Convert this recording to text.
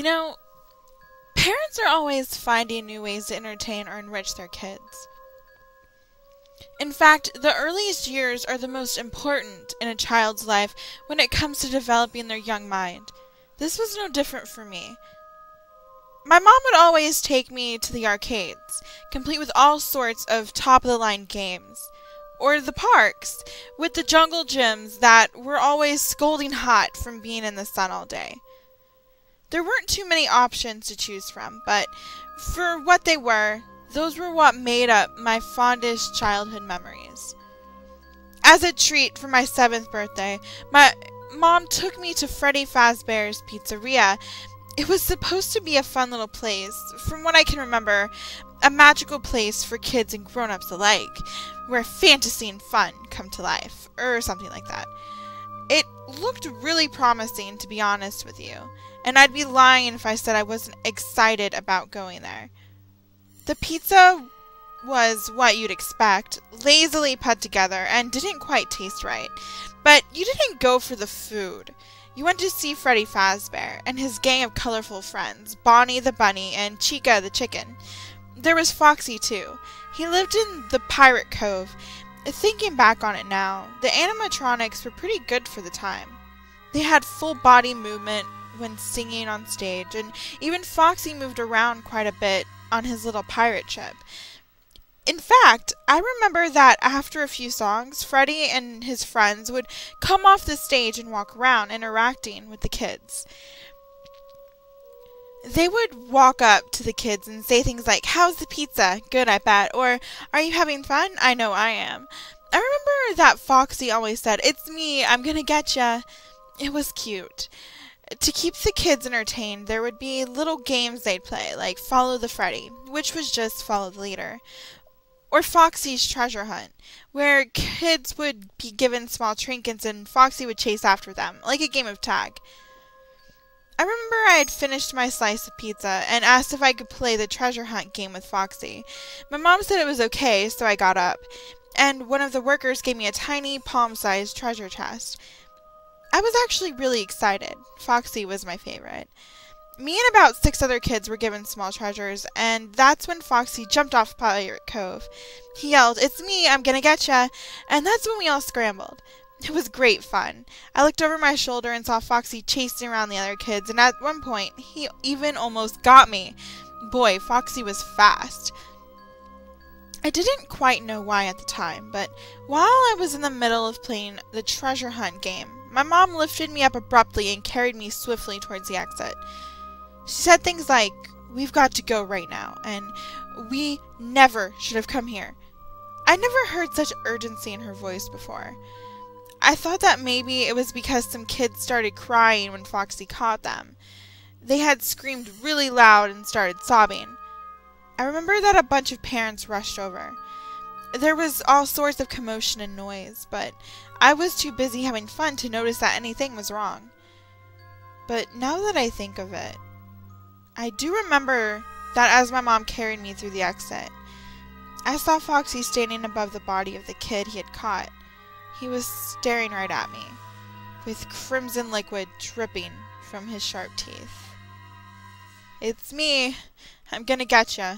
You know, parents are always finding new ways to entertain or enrich their kids. In fact, the earliest years are the most important in a child's life when it comes to developing their young mind. This was no different for me. My mom would always take me to the arcades, complete with all sorts of top-of-the-line games, or the parks, with the jungle gyms that were always scalding hot from being in the sun all day. There weren't too many options to choose from, but for what they were, those were what made up my fondest childhood memories. As a treat for my 7th birthday, my mom took me to Freddy Fazbear's Pizzeria. It was supposed to be a fun little place, from what I can remember, a magical place for kids and grown-ups alike, where fantasy and fun come to life, or something like that. It looked really promising, to be honest with you, and I'd be lying if I said I wasn't excited about going there. The pizza was what you'd expect, lazily put together, and didn't quite taste right. But you didn't go for the food. You went to see Freddy Fazbear and his gang of colorful friends, Bonnie the bunny and Chica the chicken. There was Foxy too. He lived in the Pirate Cove. Thinking back on it now, the animatronics were pretty good for the time. They had full body movement when singing on stage, and even Foxy moved around quite a bit on his little pirate ship. In fact, I remember that after a few songs, Freddy and his friends would come off the stage and walk around, interacting with the kids. They would walk up to the kids and say things like, "How's the pizza? Good, I bet," or "Are you having fun? I know I am." I remember that Foxy always said, "It's me, I'm gonna get ya." It was cute. To keep the kids entertained, there would be little games they'd play, like Follow the Freddy, which was just follow the leader, or Foxy's Treasure Hunt, where kids would be given small trinkets and Foxy would chase after them, like a game of tag. I remember I had finished my slice of pizza and asked if I could play the treasure hunt game with Foxy. My mom said it was okay, so I got up, and one of the workers gave me a tiny palm-sized treasure chest. I was actually really excited. Foxy was my favorite. Me and about 6 other kids were given small treasures, and that's when Foxy jumped off Pirate Cove. He yelled, "It's me, I'm gonna get ya," and that's when we all scrambled. It was great fun. I looked over my shoulder and saw Foxy chasing around the other kids, and at one point, he even almost got me. Boy, Foxy was fast. I didn't quite know why at the time, but while I was in the middle of playing the treasure hunt game, my mom lifted me up abruptly and carried me swiftly towards the exit. She said things like, "We've got to go right now," and "We never should have come here." I never heard such urgency in her voice before. I thought that maybe it was because some kids started crying when Foxy caught them. They had screamed really loud and started sobbing. I remember that a bunch of parents rushed over. There was all sorts of commotion and noise, but I was too busy having fun to notice that anything was wrong. But now that I think of it, I do remember that as my mom carried me through the exit, I saw Foxy standing above the body of the kid he had caught. He was staring right at me, with crimson liquid dripping from his sharp teeth. "It's me. I'm gonna get ya."